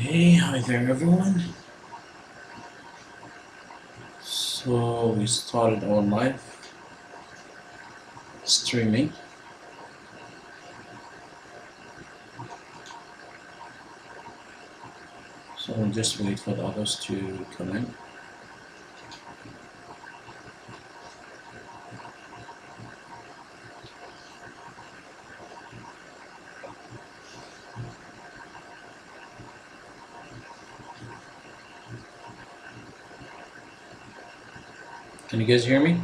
Okay, hi there everyone. So we started our live streaming. So we'll just wait for the others to come in. Can you guys hear me?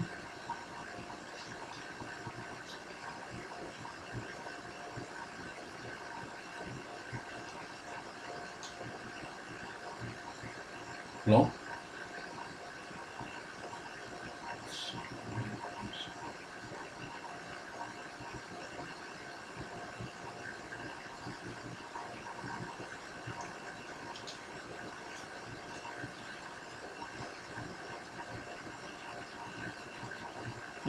Hello?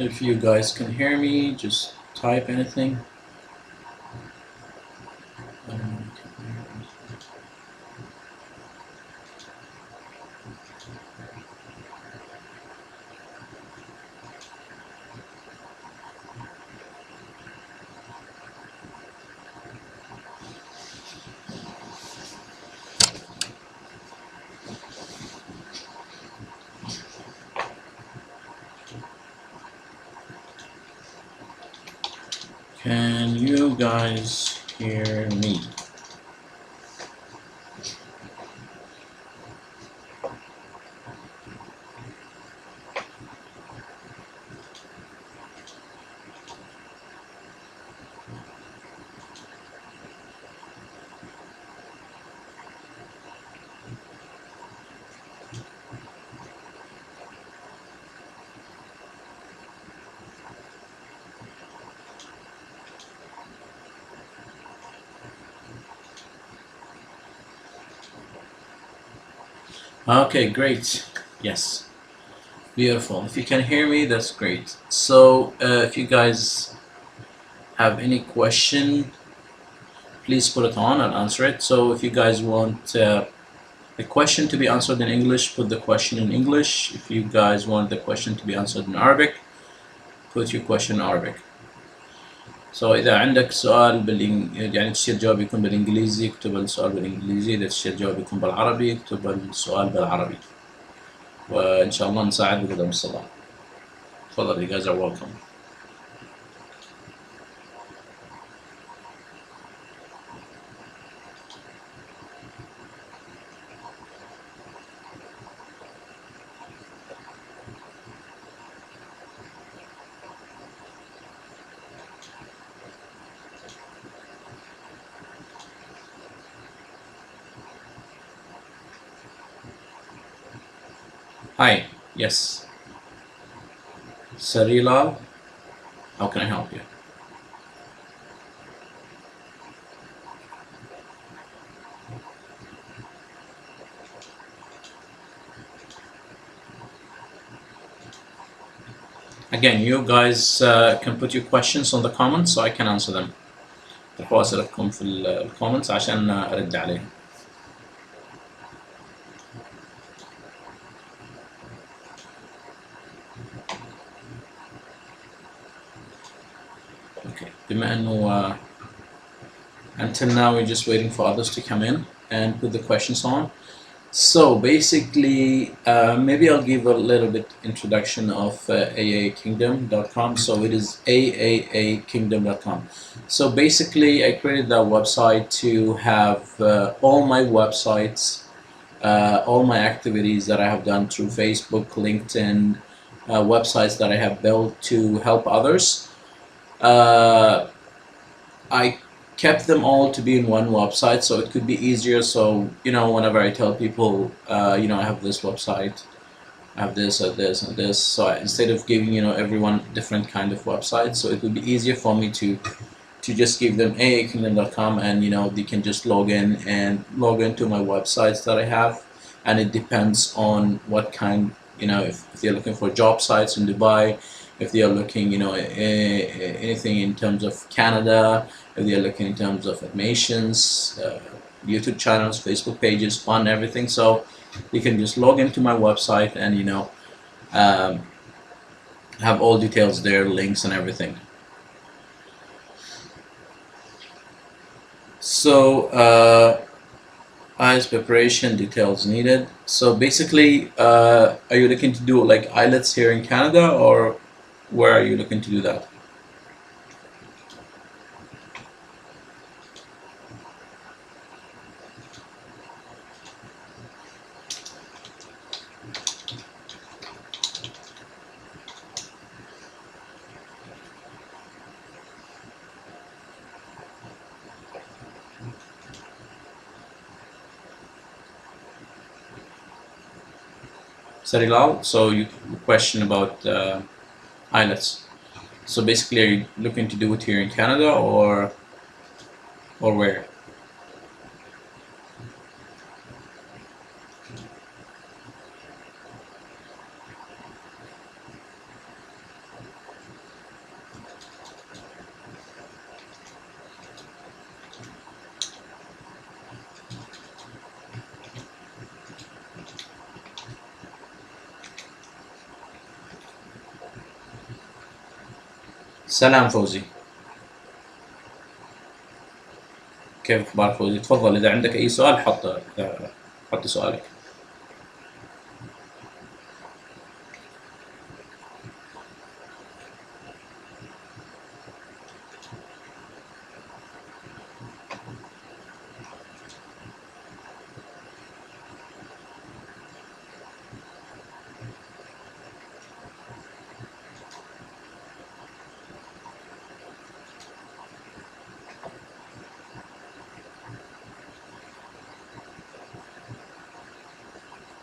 If you guys can hear me, just type anything. Can you guys hear me? Okay, great. Yes, beautiful. If you can hear me, that's great. So if you guys have any question, please put it on, I'll answer it. So if you guys want the question to be answered in English, put the question in English. If you guys want the question to be answered in Arabic, put your question in Arabic. So إذا عندك سؤال يعني تشتي الجواب يكون بالإنجليزي، اكتب السؤال بالإنجليزي. إذا تشتي الجواب يكون بالعربي، اكتب السؤال بالعربي. وإن شاء الله نساعد بقدر المستطاع. تفضل، you guys are welcome. Hi, yes. Sarilal, how can I help you? Again, you guys can put your questions on the comments so I can answer them. ترحوا أسئلتكم في الكومنتس عشان أرد عليهم. Okay, بما إنه until now we're just waiting for others to come in and put the questions on. So basically, maybe I'll give a little bit introduction of aakingdom.com. So it is aakingdom.com. So basically, I created that website to have all my websites, all my activities that I have done through Facebook, LinkedIn, websites that I have built to help others. I kept them all to be in one website so it could be easier. So, you know, whenever I tell people, you know, I have this website, I have this and this and this. So instead of giving, you know, everyone different kind of websites, so it would be easier for me to just give them aakingdom.com, and, you know, they can just log into my websites that I have. And it depends on what kind, you know, if they're looking for job sites in Dubai, if they are looking, you know, anything in terms of Canada, if they are looking in terms of admissions, YouTube channels, Facebook pages, fun, everything. So you can just log into my website and have all details there, links and everything. So IELTS preparation details needed. So basically, are you looking to do like IELTS here in Canada, or where are you looking to do that? Sarilal, so you question about IELTS. So basically, are you looking to do it here in Canada, or where? سلام فوزي، كيف اخبار فوزي؟ تفضل، اذا عندك اي سؤال حط سؤالك.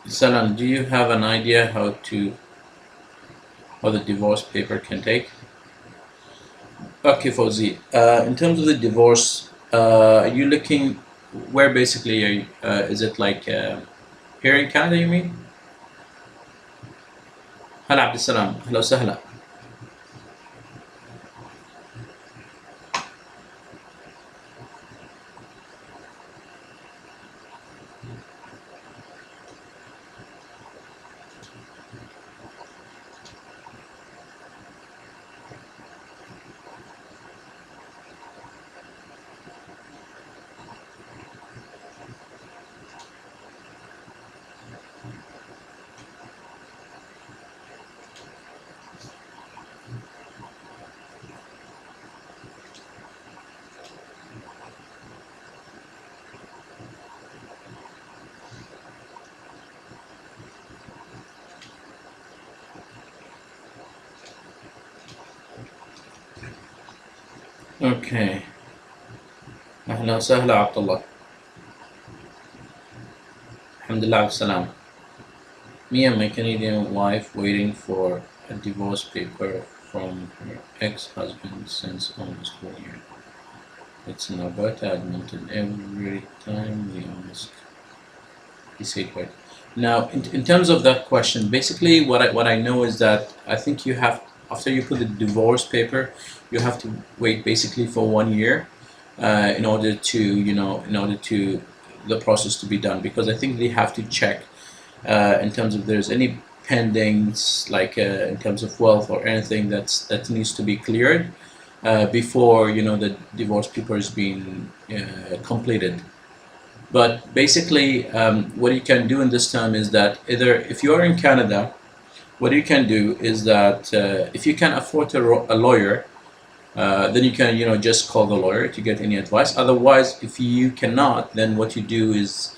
Salam, do you have an idea how the divorce paper can take? Okay, Fauzi. In terms of the divorce, are you looking where basically are you, is it like here in Canada, you mean? هلا عبد السلام، اهلا وسهلا. Okay. اهلا وسهلا عبد الله. الحمد لله على السلامة. Me and my Canadian wife waiting for a divorce paper from her ex-husband since almost 4 years. It's in Alberta, Edmonton. Every time we ask, he said what? Now, in terms of that question, basically what I know is that I think you have, after you put the divorce paper, you have to wait basically for 1 year in order to the process to be done, because I think they have to check in terms of there's any pendings, like in terms of wealth or anything that needs to be cleared before the divorce paper is being completed. But basically, what you can do in this time is that either if you are in Canada, what you can do is that if you can afford a lawyer, then you can just call the lawyer to get any advice. Otherwise, if you cannot, then what you do is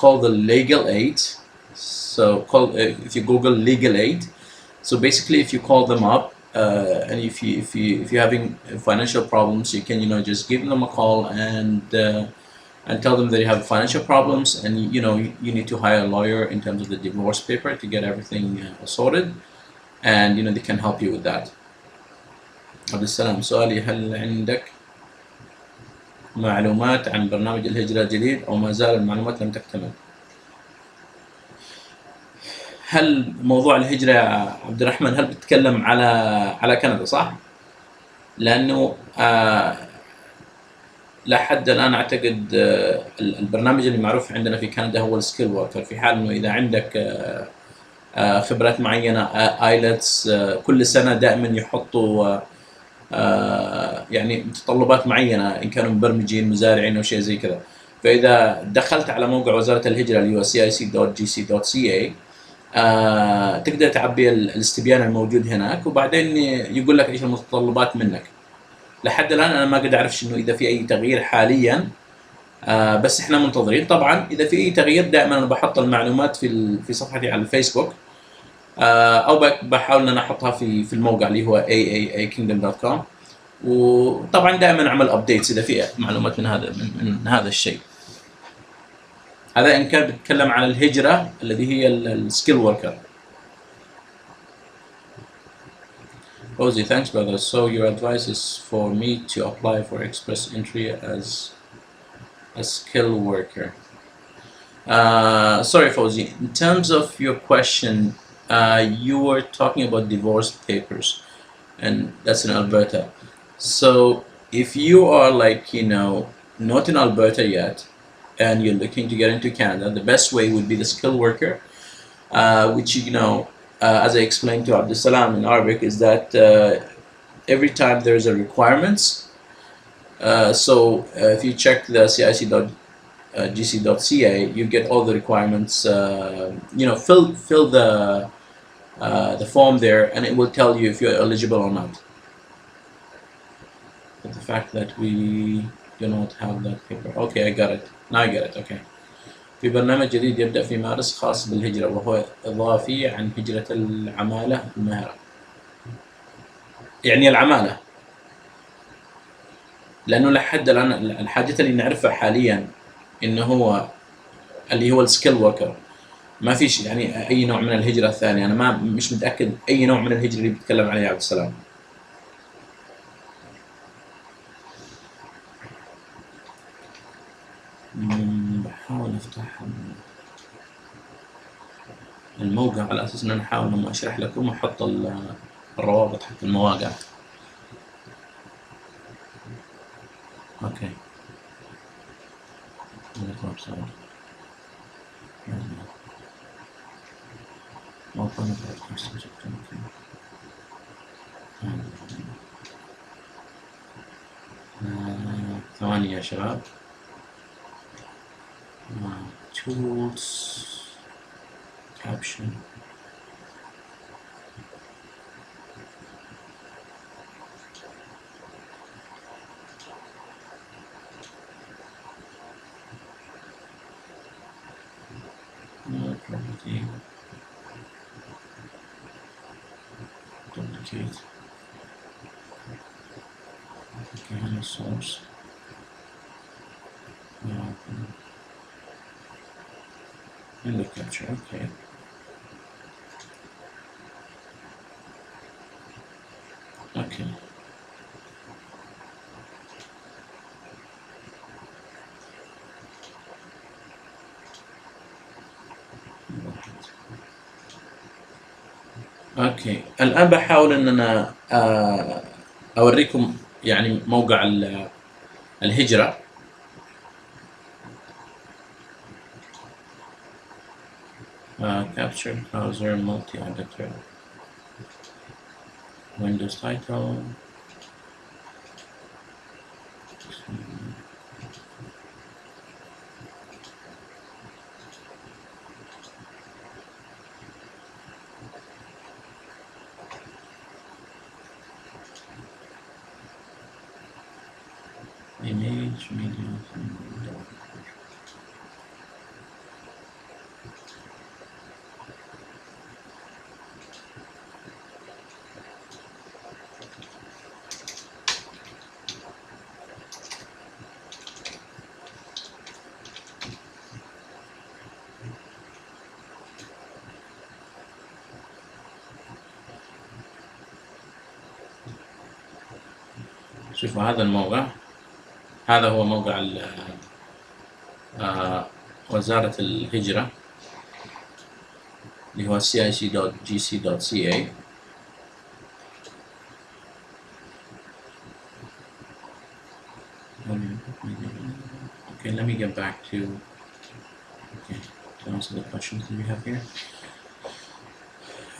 call the legal aid. So if you Google legal aid. So basically, if you call them up and if you're having financial problems, you can just give them a call and tell them that you have financial problems, and you need to hire a lawyer in terms of the divorce paper to get everything sorted, and they can help you with that. عبد السلام، سؤالي: هل عندك معلومات عن برنامج الهجرة الجديد أو ما زال المعلومات لم تكتمل؟ هل موضوع الهجرة يا عبد الرحمن هل بتتكلم على كندا صح؟ لأنه لحد الان اعتقد البرنامج اللي معروف عندنا في كندا هو السكيل وركر، في حال انه اذا عندك خبرات معينه ايلتس، كل سنه دائما يحطوا يعني متطلبات معينه ان كانوا مبرمجين مزارعين او شيء زي كذا. فاذا دخلت على موقع وزاره الهجره اللي هو cic.gc.ca تقدر تعبي الاستبيان الموجود هناك، وبعدين يقول لك ايش المتطلبات منك. لحد الان انا ما قد اعرف انه اذا في اي تغيير حاليا، بس احنا منتظرين. طبعا اذا في اي تغيير دائما انا بحط المعلومات في صفحتي على الفيسبوك، او بحاول ان انا احطها في الموقع اللي هو aaakingdom.com. وطبعا دائما اعمل ابديتس اذا في معلومات من هذا الشيء. هذا ان كان بتكلم عن الهجره الذي هي السكيل وركر. Rosie, thanks brother. So your advice is for me to apply for express entry as a skill worker. Sorry Fauzi, in terms of your question, you were talking about divorce papers, and that's in Alberta. So if you are like, not in Alberta yet, and you're looking to get into Canada, the best way would be the skilled worker, which, as I explained to Abdussalam in Arabic, is that every time there's a requirements, so if you check the cic.gc.ca, you get all the requirements. Fill the form there, and it will tell you if you're eligible or not. But the fact that we do not have that paper. Okay, I got it. Now I get it. Okay. في برنامج جديد يبدأ في مارس خاص بالهجرة، وهو إضافي عن هجرة العمالة المهرة. يعني العمالة، لأنه لحد الآن الحاجة اللي نعرفها حاليا إنه هو اللي هو السكيل وركر. ما فيش يعني أي نوع من الهجرة الثانية. أنا مش متأكد أي نوع من الهجرة اللي بيتكلم عليه عبد السلام. بحاول افتح الموقع على اساس ان انا احاول لما اشرح لكم احط الروابط حق المواقع. اوكي. ثواني يا شباب. tools caption property duplicate okay, source and the capture. Okay. Okay. اوكي، الان بحاول ان انا اوريكم يعني موقع الهجرة. Capture browser multi-editor Windows title image media. شوفوا هذا الموقع، هذا هو موقع وزارة الهجرة اللي هو cic.gc.ca. Okay, let me get back to answer the questions that we have here.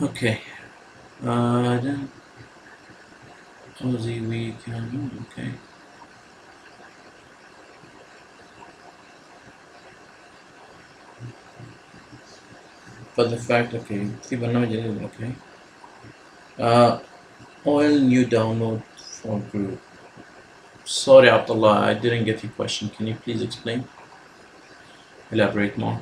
Okay. Then Aussie week. Okay. But the fact, okay, في برنامج جديد, okay. All new download for group. Sorry, Abdullah, I didn't get your question. Can you please explain? Elaborate more.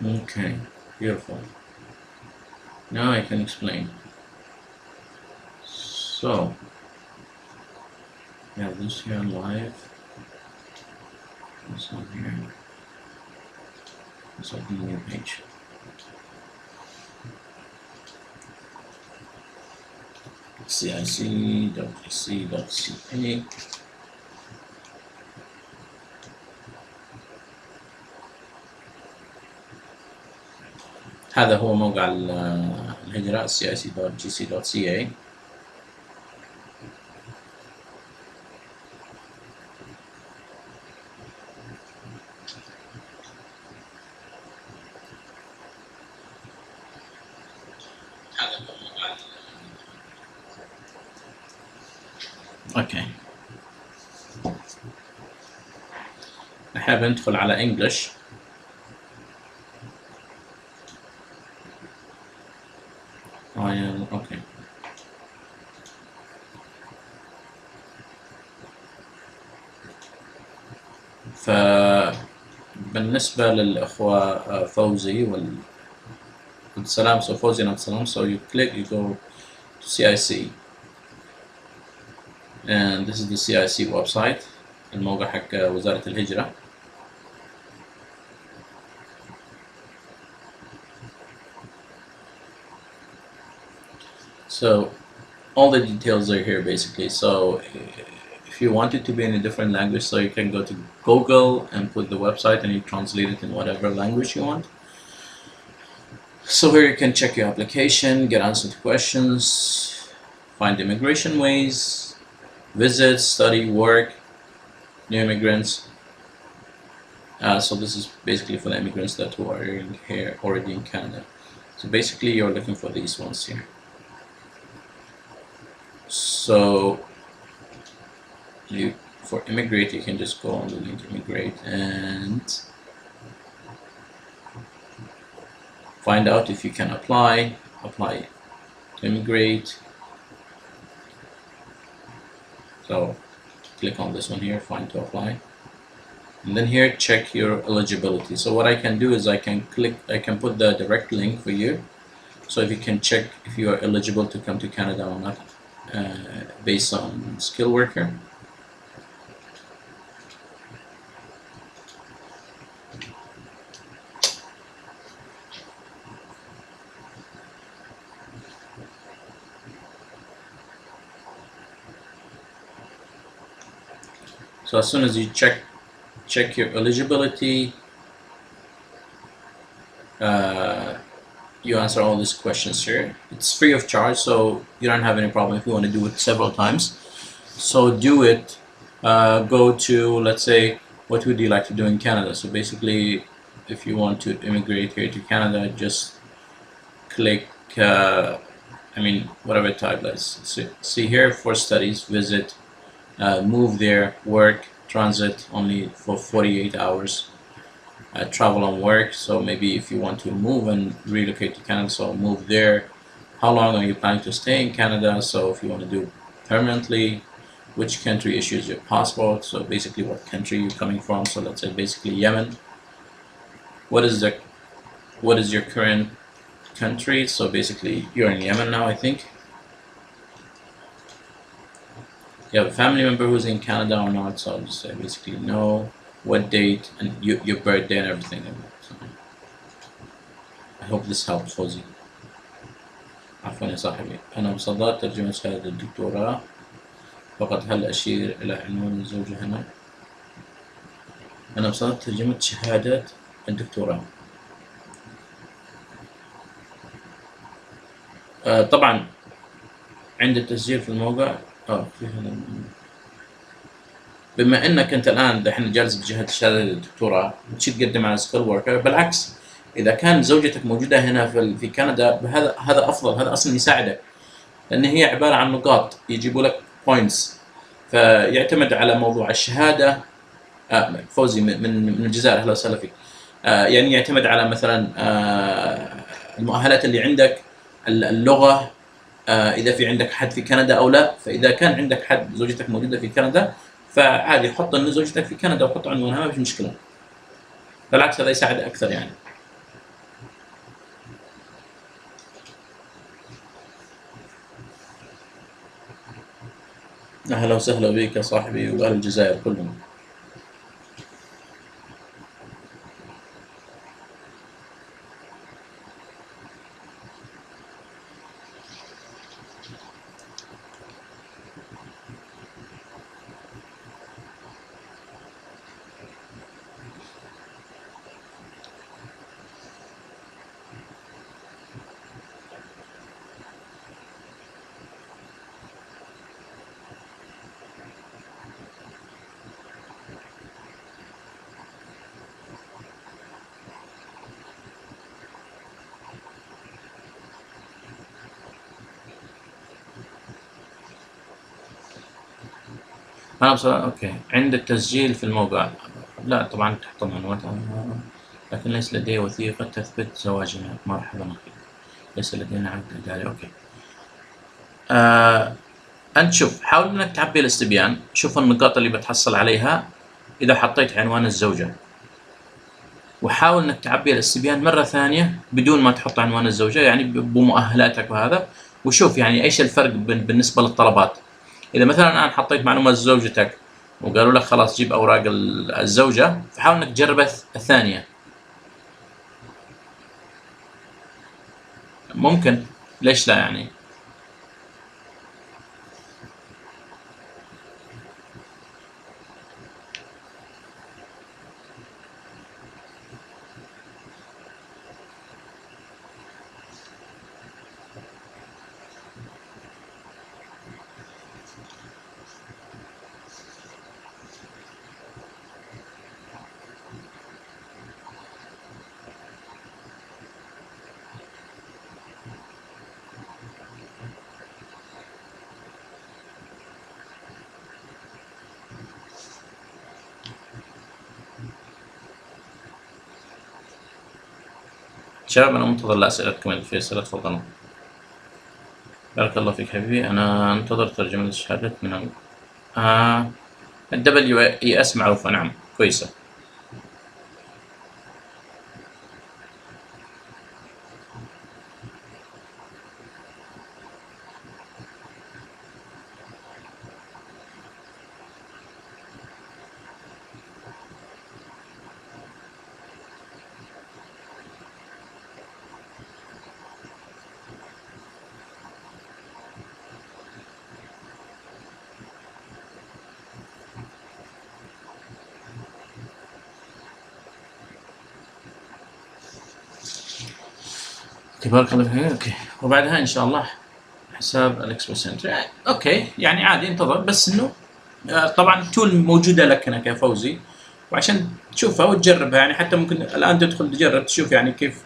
Okay, beautiful. Now I can explain. So, we have this here live. This on here. This on the new page. cic.ac.ca. هذا هو موقع الهجرة cic.gc.ca. اوكي, نحب ندخل على English. اوكي, فبالنسبة للأخوة فوزي والسلام, so فوزي and Salam, so you click, you go to CIC, and this is the CIC website, الموقع حق وزارة الهجرة. So all the details are here basically. So if you want it to be in a different language, so you can go to Google and put the website and you translate it in whatever language you want. So here you can check your application, get answers to questions, find immigration ways, visit, study, work, new immigrants. So this is basically for the immigrants that who are here already in Canada. So basically you're looking for these ones here. So for immigrate, you can just go on the link immigrate and find out if you can apply to immigrate. So click on this one here, find to apply, and then here check your eligibility. So what I can do is I can put the direct link for you, so if you can check if you are eligible to come to Canada or not, based on skilled worker. So as soon as you check your eligibility, you answer all these questions here. It's free of charge, so you don't have any problem if you want to do it several times. So do it. Go to, let's say, what would you like to do in Canada? So basically, if you want to immigrate here to Canada, just click, whatever type. Let's see here for studies, visit, move there, work, transit only for 48 hours. Travel and work, so maybe if you want to move and relocate to Canada, so move there. How long are you planning to stay in Canada? So if you want to do permanently, which country issues your passport? So basically what country you're coming from. So let's say basically Yemen. What is your current country? So basically you're in Yemen now, I think. You have a family member who's in Canada or not, so I'll just say basically no. What date and your birthday and everything. So hope this helps فوزي. عفوا يا صاحبي، أنا بصدد ترجمة شهادة الدكتوراه فقط، هل أشير إلى عنوان الزوجة هنا؟ أنا بصدد ترجمة شهادة الدكتوراه. طبعا عند التسجيل في الموقع في هذا، بما انك انت الان دحين جالس بجهه شهاده الدكتوراه وتشي تقدم على سكيل وركر، بالعكس اذا كان زوجتك موجوده هنا في كندا، هذا افضل، هذا اصلا يساعدك، لان هي عباره عن نقاط يجيبوا لك بوينتس، فيعتمد على موضوع الشهاده. فوزي من الجزائر، اهلا وسهلا فيك. يعني يعتمد على مثلا المؤهلات اللي عندك، اللغه، اذا في عندك حد في كندا او لا. فاذا كان عندك حد زوجتك موجوده في كندا، فعادي حط ان زوجتك في كندا وحط عنوانها، ما في مشكله. بالعكس هذا يساعد اكثر يعني. اهلا وسهلا بك يا صاحبي واهل الجزائر كلهم. انا بصراحه اوكي، عند التسجيل في الموقع لا طبعا تحط معلوماتها، لكن ليس لدي وثيقه تثبت زواجنا. مرحبا اخي، ليس لدينا عقد اداري. اوكي. انت شوف، حاول انك تعبي الاستبيان، شوف النقاط اللي بتحصل عليها اذا حطيت عنوان الزوجه، وحاول انك تعبي الاستبيان مره ثانيه بدون ما تحط عنوان الزوجه، يعني بمؤهلاتك وهذا، وشوف يعني ايش الفرق بالنسبه للطلبات. اذا مثلا الان حطيت معلومه زوجتك وقالوا لك خلاص جيب اوراق الزوجه، فحاول انك تجرب الثانيه. ممكن، ليش لا يعني. شباب انا منتظر لاسئلتكم اللي في اسئله، تفضلوا. بارك الله فيك حبيبي، انا انتظر ترجمه الشهادات من الدبليو اي اس معروفه، نعم كويسه. بارك الله فيك. اوكي، وبعدها ان شاء الله حساب الاكسبرس سنتر. اوكي يعني عادي انتظر، بس انه طبعا التول موجوده لك هنا كفوزي، وعشان تشوفها وتجربها يعني. حتى ممكن الان تدخل تجرب تشوف يعني كيف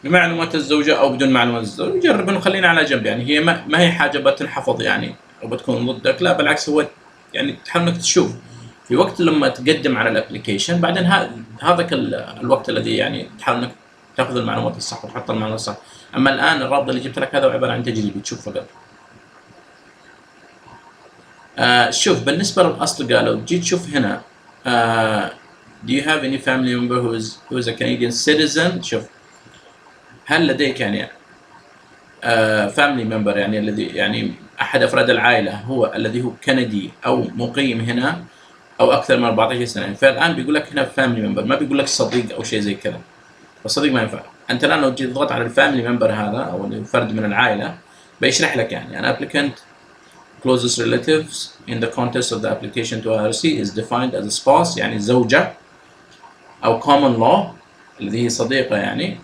بمعلومات الزوجه او بدون معلومات الزوجه، جرب انه خلينا على جنب يعني. هي ما هي حاجه بتنحفظ يعني او بتكون ضدك، لا بالعكس، هو يعني تحاول انك تشوف في وقت لما تقدم على الابلكيشن، بعدين هذاك الوقت الذي يعني تحاول انك تاخذ المعلومات الصح وتحط المعلومات الصح. اما الان الرابط اللي جبت لك هذا عباره عن تجريبي تشوف فقط. شوف بالنسبه للاصدقاء، لو جيت تشوف هنا do you have any family member who is a Canadian citizen. شوف هل لديك يعني family member يعني الذي يعني احد افراد العائله هو الذي هو كندي او مقيم هنا او اكثر من 14 سنه. فالان بيقول لك هنا family member، ما بيقول لك صديق او شيء زي كذا. فالصديق ما ينفع. انت الان لو جيت تضغط على الفاميلي ممبر هذا او الفرد من العائله بيشرح لك يعني an applicant closest relatives in the context of the application to IRC is defined as a spouse يعني زوجة أو common law اللي هي صديقة يعني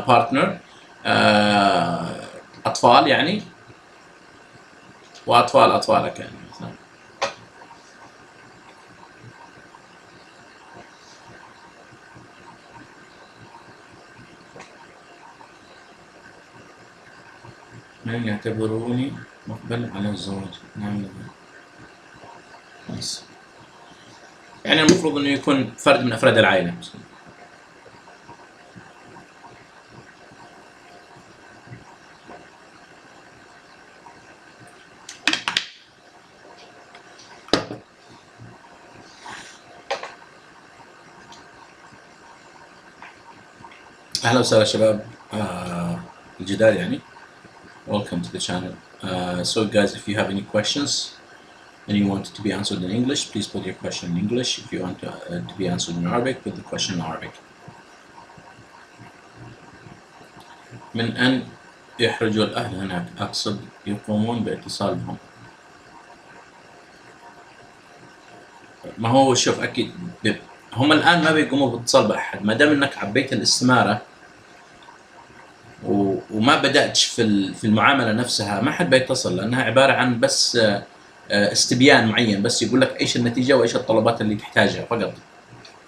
partner أطفال يعني وأطفال أطفالك يعني مثلا. من يعتبروني مقبل على الزواج؟ نعم بس يعني المفروض انه يكون فرد من افراد العائله. اهلا وسهلا شباب الجداد يعني. Welcome to the channel. So guys, if you have any questions and you want it to be answered in English, please put your question in English. If you want to be answered in Arabic, put the question in Arabic. من أن يحرجوا الأهل هناك أقصد يقومون باتصال بهم. ما هو شوف أكيد هم الآن ما بيقوموا باتصال بأحد ما دام إنك عبيت الاستمارة وما بدأتش في المعاملة نفسها ما حد بيتصل لأنها عبارة عن بس استبيان معين بس يقول لك إيش النتيجة وإيش الطلبات اللي تحتاجها فقط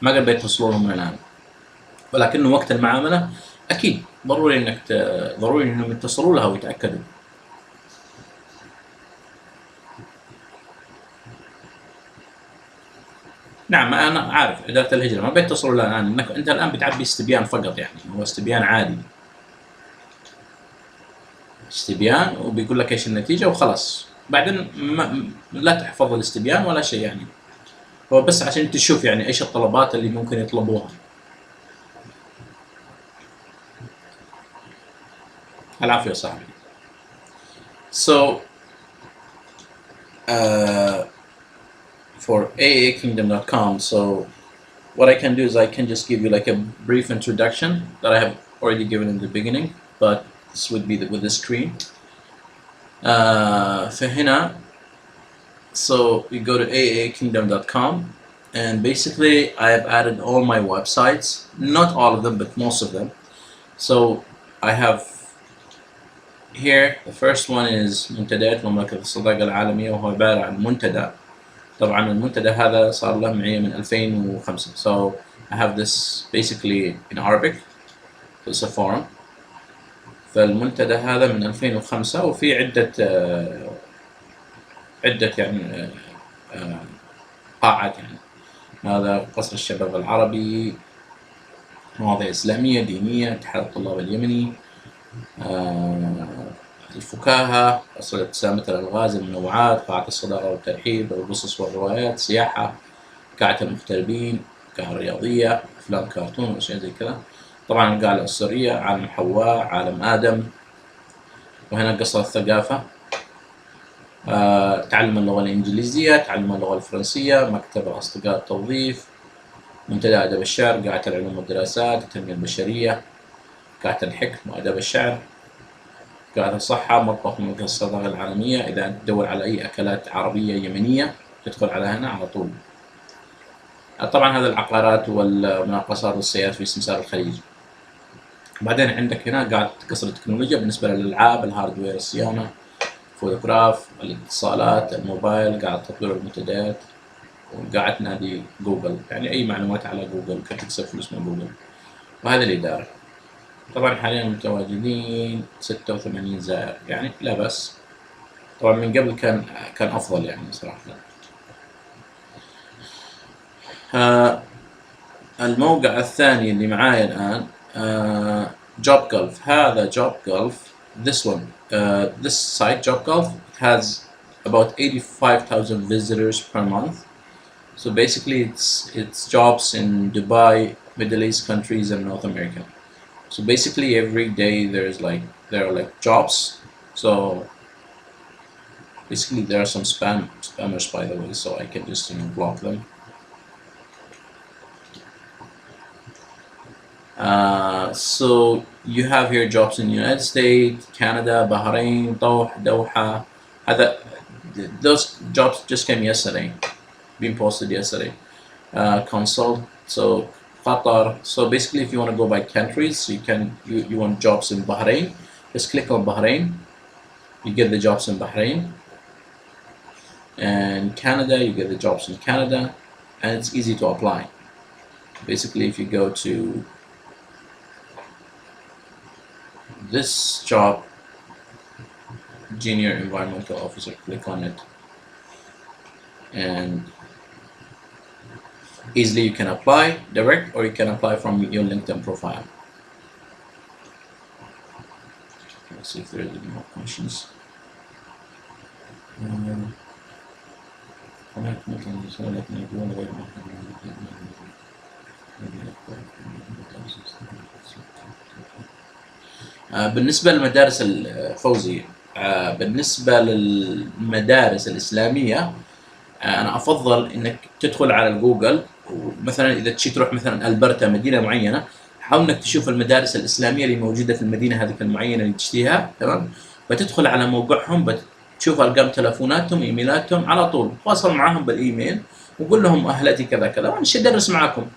ما قد بيتصلوا لهم من الآن. ولكنه وقت المعاملة أكيد ضروري إنهم يتصلوا لها ويتأكدوا. نعم أنا عارف إدارة الهجرة ما بيتصلوا لها الآن إنك أنت الآن بتعبي استبيان فقط يعني هو استبيان عادي استبيان وبيقول لك إيش النتيجة وخلاص بعدين لا تحفظ الاستبيان ولا شيء يعني هو بس عشان تشوف يعني إيش الطلبات اللي ممكن يطلبوها. العافية صاحبي. So for aakingdom.com, so what I can do is I can just give you like a brief introduction that I have already given in the beginning, but this would be with the screen. فهنا so you go to aakingdom.com and basically I have added all my websites, not all of them but most of them. So I have here the first one is منتديات مملكة الصداقة العالمية وهو عبارة عن منتدى. طبعا المنتدى هذا صار له معي من 2005. So I have this basically in Arabic. It's a forum. فالمنتدى هذا من 2005 وفي عدة يعني قاعات يعني. هذا قصر الشباب العربي، مواضيع إسلامية دينية، اتحاد الطلاب اليمني، الفكاهة، قصر ابتسامة الألغاز، المنوعات، قاعة الصداقة والترحيب، القصص والروايات، سياحة، قاعة المغتربين، قاعة الرياضية، أفلام كرتون وأشياء زي كذا. طبعا القاعة السورية، عالم حواء، عالم آدم، وهنا قصر الثقافة، تعلم اللغة الإنجليزية، تعلم اللغة الفرنسية، مكتب الأصدقاء التوظيف، منتدى أدب الشعر، قاعة العلوم والدراسات، التنمية البشرية، قاعة الحكم وأدب الشعر، قاعة الصحة، مطبخ مملكة الصداقة العالمية. إذا أنت تدور على أي أكلات عربية يمنية تدخل على هنا على طول. طبعا هذا العقارات والمناقصات والسيارات في استمسار الخليج. بعدين عندك هنا قاعة قصر التكنولوجيا بالنسبة للألعاب، الهاردوير، الصيانة، فوتوغراف، الاتصالات، الموبايل، قاعة تطوير المنتديات، وقاعة نادي جوجل يعني أي معلومات على جوجل كتكسب فلوس من جوجل. وهذا الإدارة. طبعا حاليا متواجدين 86 زائر يعني لا بأس. طبعا من قبل كان أفضل يعني صراحة. الموقع الثاني اللي معايا الآن Job Gulf. هذا Job Gulf. This one, this site Job Gulf has about 85,000 visitors per month. So basically it's jobs in Dubai, Middle East countries and North America. So basically every day there are like jobs. So basically there are some spammers by the way, so I can just block them. So you have here jobs in the United States, Canada, Bahrain, Doha. Those jobs just came yesterday, being posted yesterday. Consult, so Qatar. So basically, if you want to go by countries, you want jobs in Bahrain, just click on Bahrain. You get the jobs in Bahrain. And Canada, you get the jobs in Canada, and it's easy to apply. Basically, if you go to this job, junior environmental officer, click on it, and easily you can apply direct, or you can apply from your LinkedIn profile. Let's see if there are any more questions. بالنسبة للمدارس الفوزي، بالنسبة للمدارس الإسلامية، أنا أفضل إنك تدخل على الجوجل، ومثلا إذا تشي تروح مثلا ألبرتا، مدينة معينة، حاول إنك تشوف المدارس الإسلامية اللي موجودة في المدينة هذيك المعينة اللي تشتيها، تمام؟ بتدخل على موقعهم، بتشوف أرقام تلفوناتهم، إيميلاتهم، على طول تواصل معهم بالإيميل وقول لهم أهلتي كذا كذا، وأنا أدرس معاكم.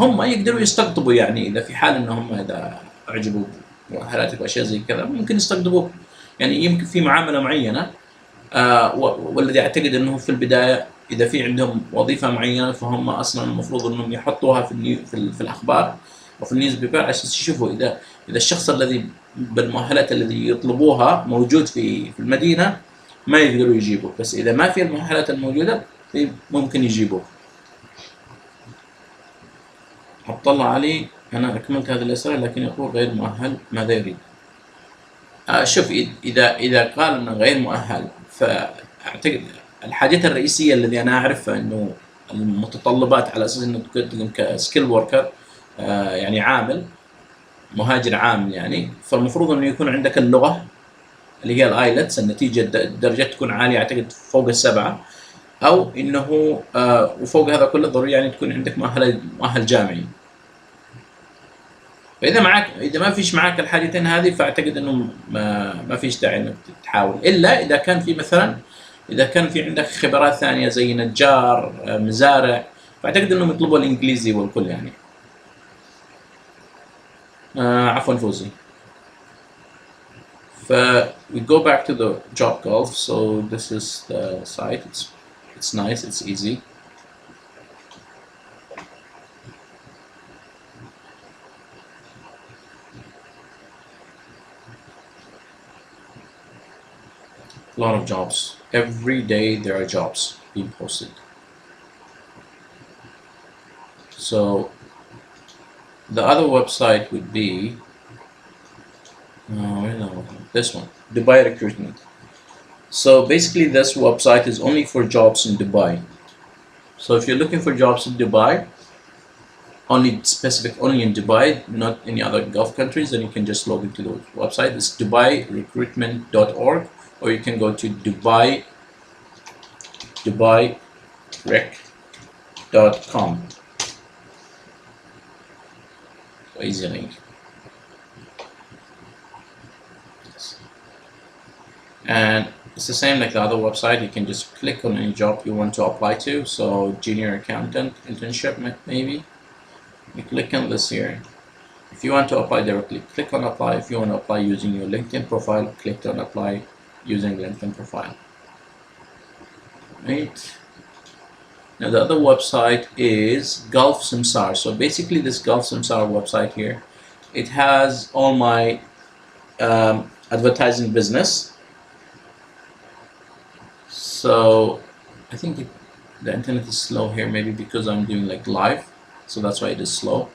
هم يقدروا يستقطبوا، يعني إذا في حال إنهم إذا أعجبوا مؤهلاتك وأشياء زي كذا ممكن يستقطبوك، يعني يمكن في معاملة معينة. والذي أعتقد أنه في البداية إذا في عندهم وظيفة معينة فهم أصلا المفروض أنهم يحطوها في الأخبار وفي النيوز بيبر عشان يشوفوا إذا الشخص الذي بالمؤهلات الذي يطلبوها موجود في المدينة ما يقدروا يجيبوك، بس إذا ما في المؤهلات الموجودة ممكن يجيبوك. عبد الله علي، أنا أكملت هذه الأسئلة لكن يقول غير مؤهل، ماذا يريد؟ شوف، إذا قال إنه غير مؤهل، فأعتقد الحاجات الرئيسية الذي أنا أعرفها إنه المتطلبات على أساس إنه تقدم كسكيل وركر، يعني عامل مهاجر عامل، يعني فالمفروض إنه يكون عندك اللغة اللي هي الآيلتس، النتيجة الدرجة تكون عالية، أعتقد فوق ال7، أو إنه وفوق هذا كله ضروري يعني تكون عندك مؤهل جامعي. فإذا ما فيش معاك الحاجتين هذه، فأعتقد إنه ما فيش داعي إنك تحاول، إلا إذا كان في مثلا عندك خبرات ثانية زي نجار، مزارع، فأعتقد إنهم يطلبوا الإنجليزي والكل يعني. عفوا فوزي. We go back to the job Gulf. So this is the site. It's nice. It's easy. A lot of jobs. Every day there are jobs being posted. So the other website would be this one, Dubai Recruitment. So basically this website is only for jobs in Dubai. So if you're looking for jobs in Dubai, only in Dubai, not any other Gulf countries, then you can just log into the website. It's dubairecruitment.org, or you can go to dubairec.com. Easy link. And it's the same like the other website. You can just click on any job you want to apply to. So junior accountant, internship maybe. You click on this here. If you want to apply directly, click on apply. If you want to apply using your LinkedIn profile, click on apply using LinkedIn profile. Right. Now the other website is Gulf Samsar. So basically this Gulf Samsar website here, it has all my advertising business. So I think the internet is slow here, maybe because I'm doing like live, so that's why it is slow.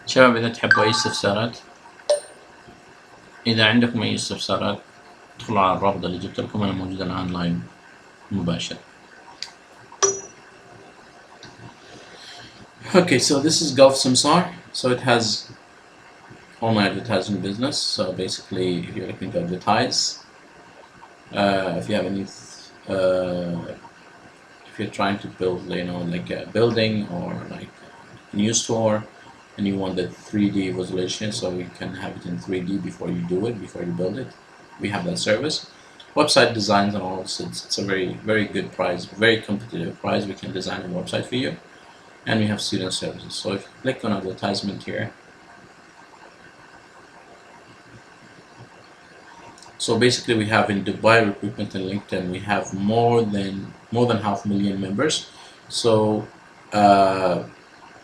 شباب إذا تحبوا أي استفسارات إذا عندكم أي استفسارات ادخلوا على الرابط اللي جبت لكم، أنا موجود الآن لايف مباشر. Okay, so this is Gulf Samsar. So it has online advertising business. So basically, if you're looking to advertise, if you have any, if you're trying to build, like a building or like a new store, and you want the 3D visualization, so you can have it in 3D before you do it, before you build it. We have that service. Website designs and all. So it's a very, very good price, very competitive price. We can design a website for you. And we have student services. So if you click on advertisement here, so basically we have in Dubai recruitment and LinkedIn, we have more than 500,000 members. So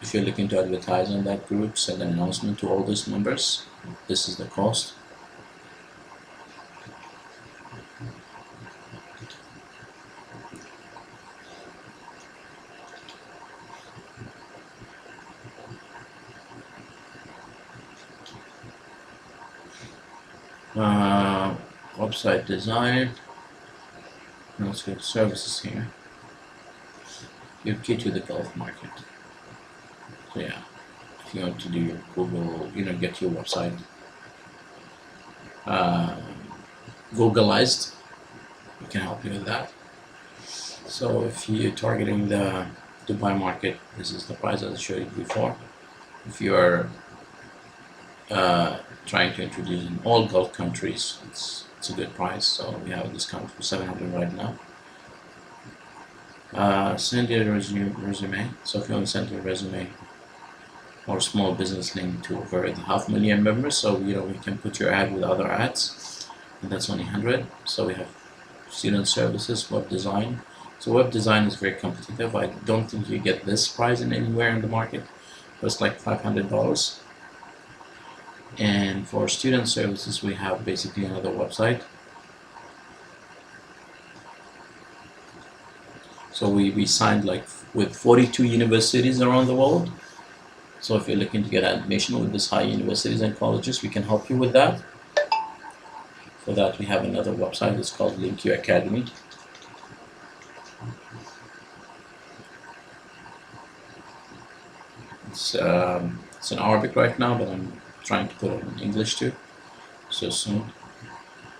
if you're looking to advertise on that group, send an announcement to all those members. This is the cost. Website design. Let's go to services here. You get to the Gulf market. So yeah, if you want to do your Google, get your website Googleized, we can help you with that. So if you're targeting the Dubai market, this is the price as I showed you before. If you're trying to introduce in all Gulf countries, it's a good price. So we have a discount for 700 right now. Send your resume. So if you want to send your resume or small business link to over 500,000 members, so we can put your ad with other ads, and that's only 100. So we have student services, web design. So web design is very competitive. I don't think you get this price anywhere in the market. It's like $500. And for student services, we have basically another website. So we signed like with 42 universities around the world. So if you're looking to get admission with these high universities and colleges, we can help you with that. For that, we have another website. It's called LinkedIn Academy. It's in Arabic right now, but I'm trying to put it in English too, so soon.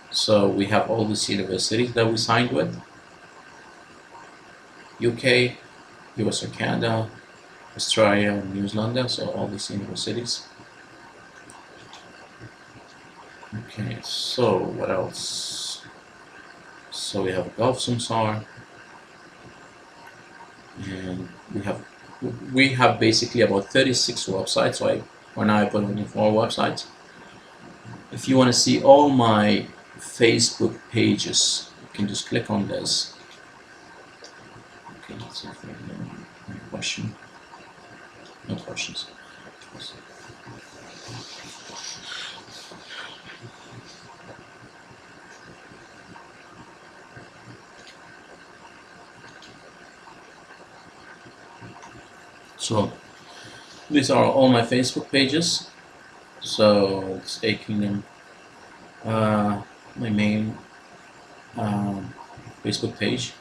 So we have all these universities that we signed with. UK, US or Canada, Australia, New Zealand, so all these universities. Okay, so what else? So we have Gulf Samsar, and we have basically about 36 websites. So for now I put only 4 websites. If you want to see all my Facebook pages, you can just click on this. Okay, let's see if we have any question. No questions. So these are all my Facebook pages. So it's A Kingdom, my main Facebook page,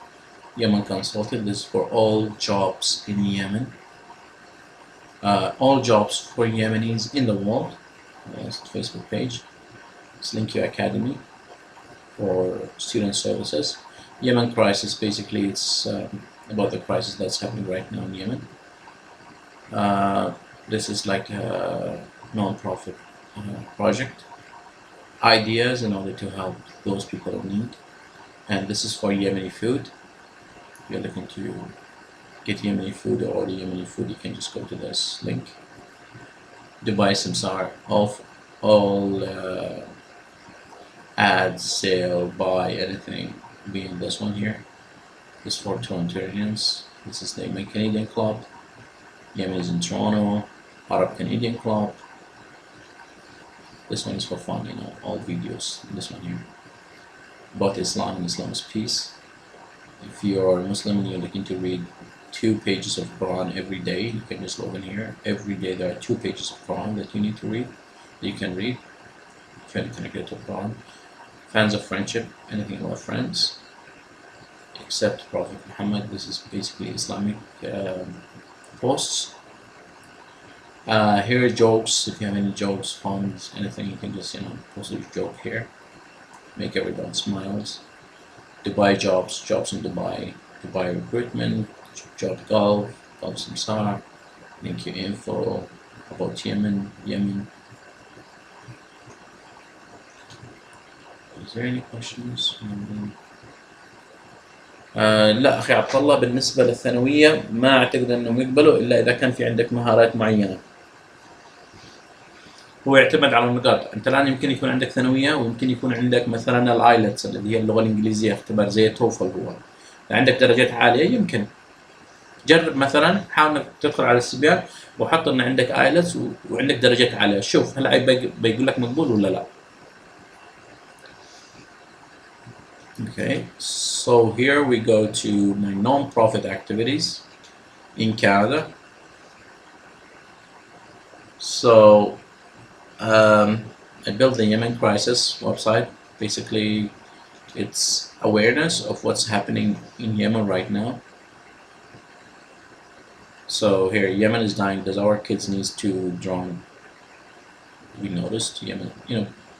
Yemen Consulted. This is for all jobs in Yemen, all jobs for Yemenis in the world. That's the Facebook page. It's LinkedIn Academy for student services. Yemen crisis, basically it's about the crisis that's happening right now in Yemen. This is like a non-profit project, ideas in order to help those people in need. And this is for Yemeni food. If you're looking to get Yemeni food or order Yemeni food, you can just go to this link. Dubai Samsar, all ads, sale, buy, anything be in this one here. This is for Torontarians. This is the Yemen Canadian Club. Yemenis in Toronto, Arab Canadian Club. This one is for fun, all videos. This one here about Islam and Islam's peace. If you're a Muslim and you're looking to read 2 pages of Quran every day, you can just log in here. Every day there are 2 pages of Quran that you need to read, that you can read. if you want to connect it to a Quran. Fans of friendship, anything about friends, except Prophet Muhammad. This is basically Islamic posts. Here are jokes. If you have any jokes, puns, anything, you can just post a joke here. Make everyone smiles. Dubai jobs, jobs in Dubai, Dubai recruitment, job Gulf, Gulf Samsar, link your info about Yemen. Is there any questions? لا أخي عبد الله، بالنسبة للثانوية ما أعتقد أنهم يقبلوا إلا إذا كان في عندك مهارات معينة. هو يعتمد على النقاط. أنت الآن يمكن يكون عندك ثانوية، ويمكن يكون عندك مثلا الآيلتس اللي هي اللغة الإنجليزية، اختبار زي توفل. هو عندك درجات عالية، يمكن جرب مثلا، حاول انك تدخل على السبيان وحط ان عندك آيلتس وعندك درجات عالية، شوف هل بيقول لك مقبول ولا لا. Okay, so here we go to my non-profit activities in Canada. So I built the Yemen crisis website. Basically, it's awareness of what's happening in Yemen right now. So here, Yemen is dying. Does our kids need to drown? We noticed Yemen,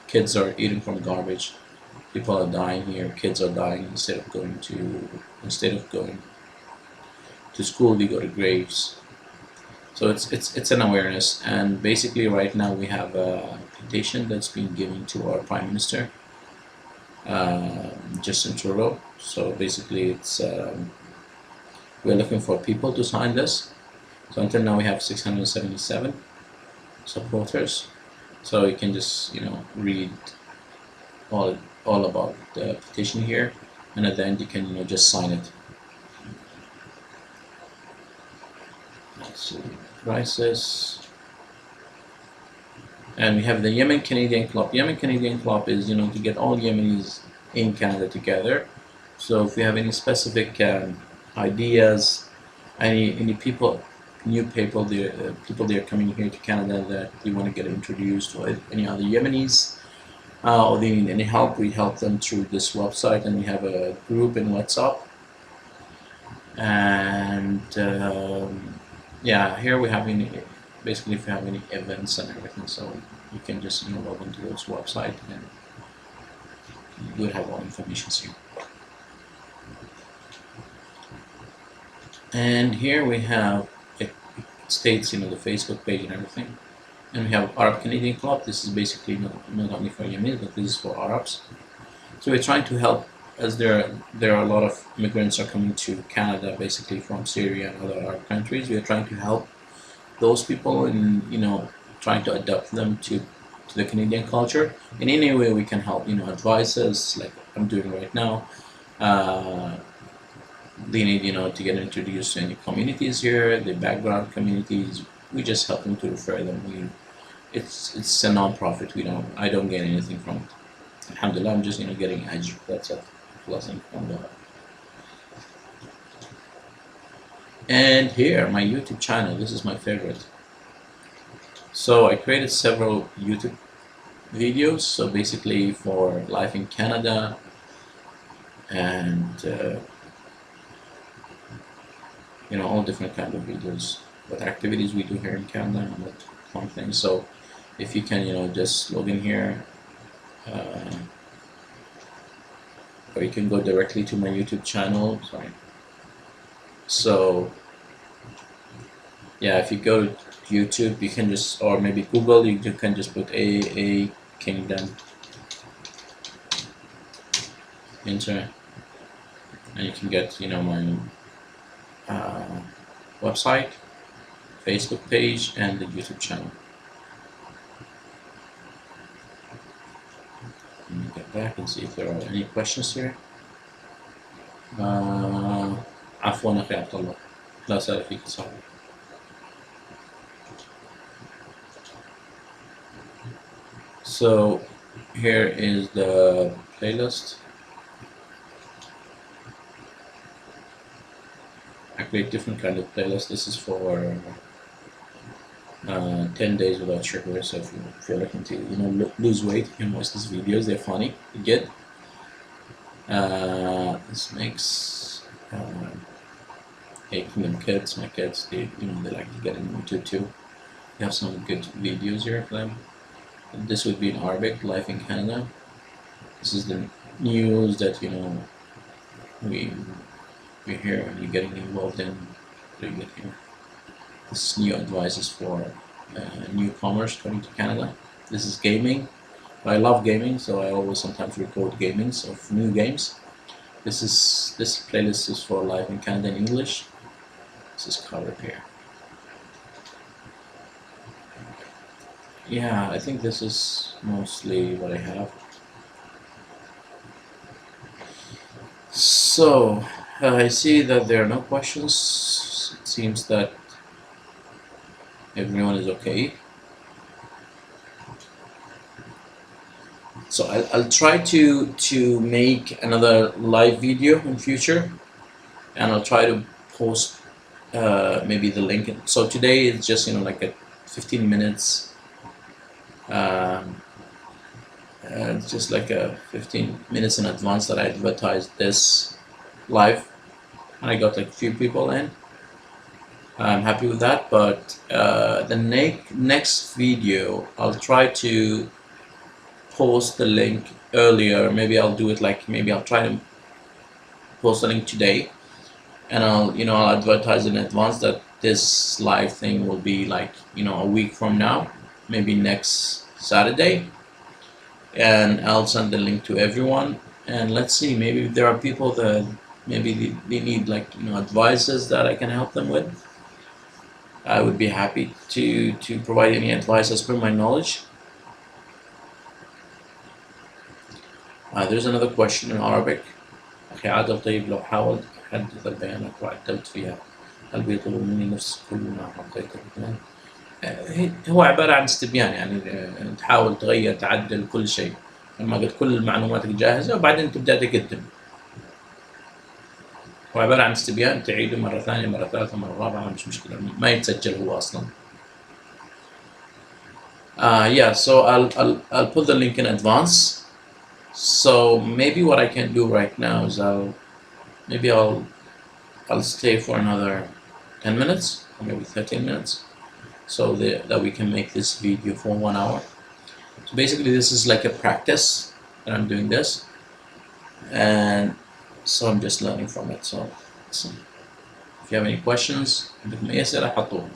kids are eating from garbage. People are dying here. Kids are dying instead of going to school. We go to graves. So it's an awareness, and basically right now we have a petition that's been given to our Prime Minister, Justin Trudeau. So basically, it's we're looking for people to sign this. So until now we have 677 supporters. So you can just read all about the petition here, and at the end you can just sign it. Let's see, crisis. And we have the Yemen Canadian Club. Yemen Canadian Club is to get all Yemenis in Canada together. So if you have any specific ideas, any people, new people they're coming here to Canada that you want to get introduced to any other Yemenis, or they need any help, we help them through this website, and we have a group in WhatsApp. And here we have basically if you have any events and everything, so you can just log into this website and you will have all information here. And here we have it states the Facebook page and everything. And we have Arab Canadian Club. This is basically not only for Yemenis, but this is for Arabs. So we're trying to help, as there are a lot of immigrants are coming to Canada, basically from Syria and other Arab countries. We're trying to help those people and trying to adapt them to the Canadian culture in any way we can help. Advise us, like I'm doing right now. They need to get introduced to any communities here, the background communities. We just help them to refer them. It's a non-profit. I don't get anything from it. Alhamdulillah, I'm just getting ajr. That's a blessing from God. And here, my YouTube channel. This is my favorite. So I created several YouTube videos. So basically for life in Canada and all different kind of videos, what activities we do here in Canada and what fun things. So if you can just log in here, or you can go directly to my YouTube channel. Sorry. So if you go to YouTube, you can just, or maybe Google, you can just put a Kingdom, enter, and you can get my website, Facebook page, and the YouTube channel. Let me get back and see if there are any questions here. عفوا أخي عبد الله، لا سأل فيك صاحبي. So here is the playlist. I create different kind of playlists. This is for 10 days without sugar. So if you're looking to lose weight, you can watch these videos. They're funny, they're good. This makes Kingdom Kids. My kids, they like to get into YouTube too. We have some good videos here for them. This would be in Arabic, life in Canada. This is the news that we hear when you're getting involved in. What do you get here? This new advice is for newcomers coming to Canada. This is gaming. I love gaming, so I always sometimes record gamings of new games. This playlist is for life in Canada in English. This is covered here. Yeah, I think this is mostly what I have. So I see that there are no questions. It seems that everyone is okay. So I'll try to make another live video in future, and I'll try to post maybe the link. So today it's just like a 15 minutes. It's just like a 15 minutes in advance that I advertised this live, and I got like a few people in. I'm happy with that, but the next video I'll try to post the link earlier. Maybe I'll do it maybe I'll try to post the link today, and I'll advertise in advance that this live thing will be a week from now, maybe next Saturday, and I'll send the link to everyone. And let's see, maybe if there are people that maybe they need advices that I can help them with, I would be happy to provide any advice as per my knowledge. There's another question in Arabic. أخي عادل، طيب لو حاولت أحدث البيانات وعدلت فيها هل بيطلب مني نفس كل ما حطيته مثلا؟ هو عبارة عن استبيان، يعني تحاول تغير تعدل كل شيء. لما قلت كل معلوماتك جاهزة وبعدين تبدأ تقدم. هو عبارة عن استبيان تعيده مرة ثانية مرة ثالثة مرة رابعة، مش مشكلة، ما يتسجل هو أصلا. Yeah, so I'll put the link in advance. So maybe what I can do right now is I'll stay for another 10 minutes or maybe 13 minutes, so that we can make this video for 1 hour. So basically this is like a practice that I'm doing this, and so I'm just learning from it. So if you have any questions, عندكم أي أسئلة حطوها.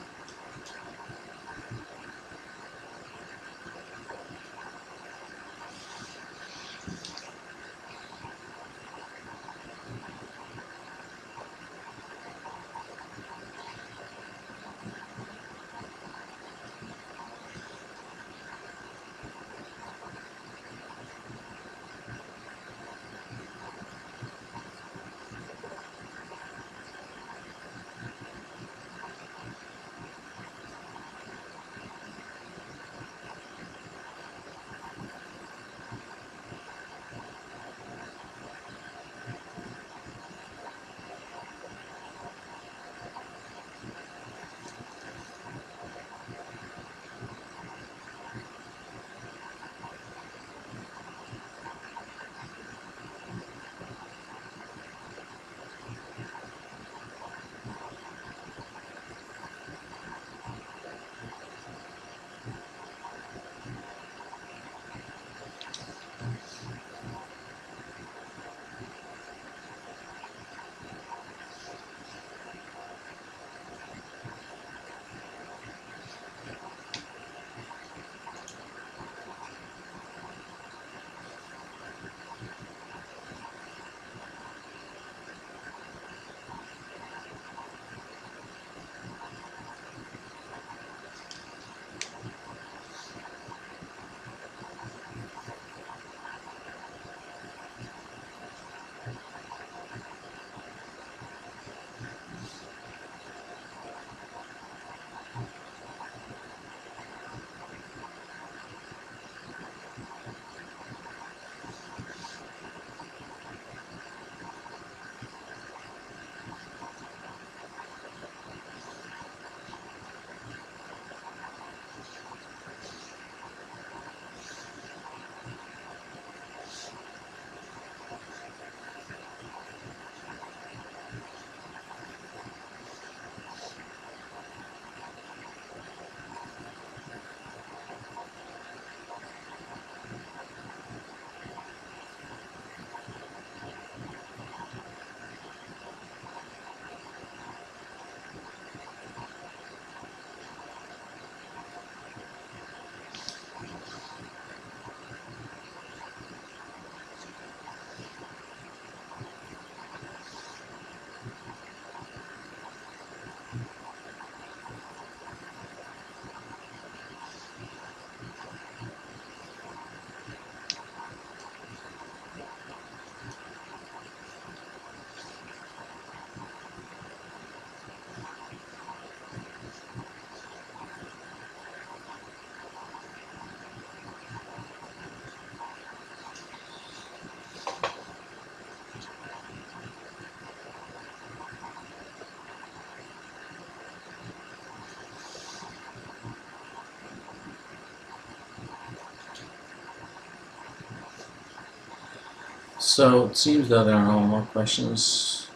So it seems that there are no more questions.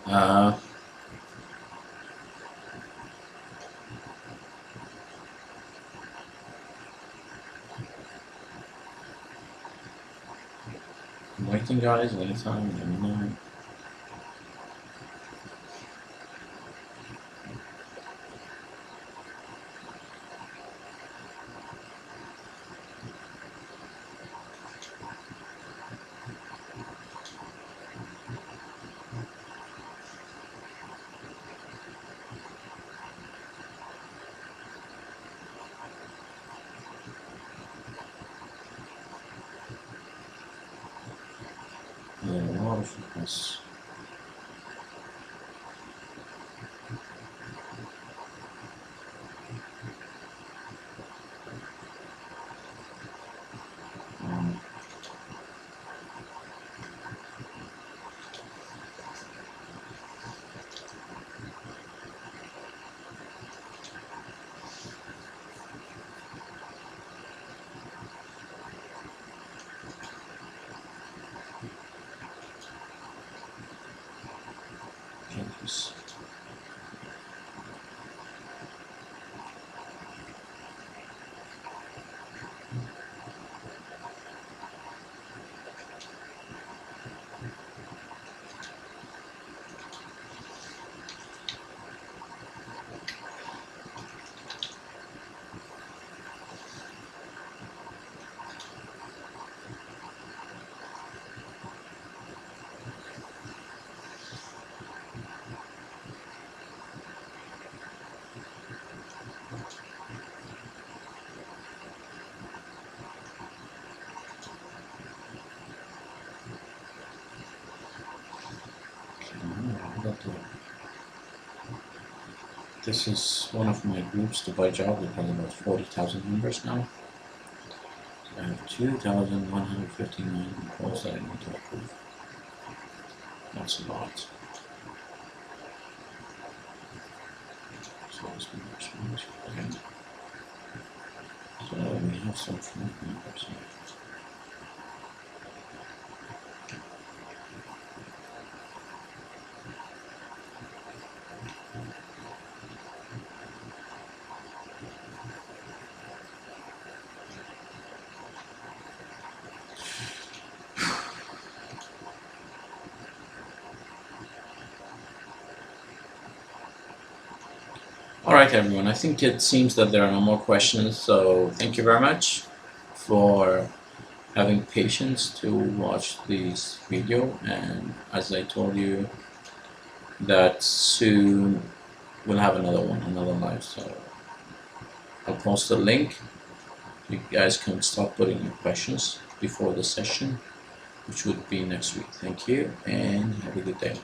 I'm waiting, guys. Anytime, let me know. Yeah, a lot of requests. Changes. This is one of my groups to buy job. It has about 40,000 members now. So I have 2,159 calls that I need to approve. That's a lot. So let's be responsive again. So we have some front members here. Alright everyone, I think it seems that there are no more questions, so thank you very much for having patience to watch this video, and as I told you that soon we'll have another one, another live, so I'll post a link. You guys can start putting your questions before the session, which would be next week. Thank you and have a good day.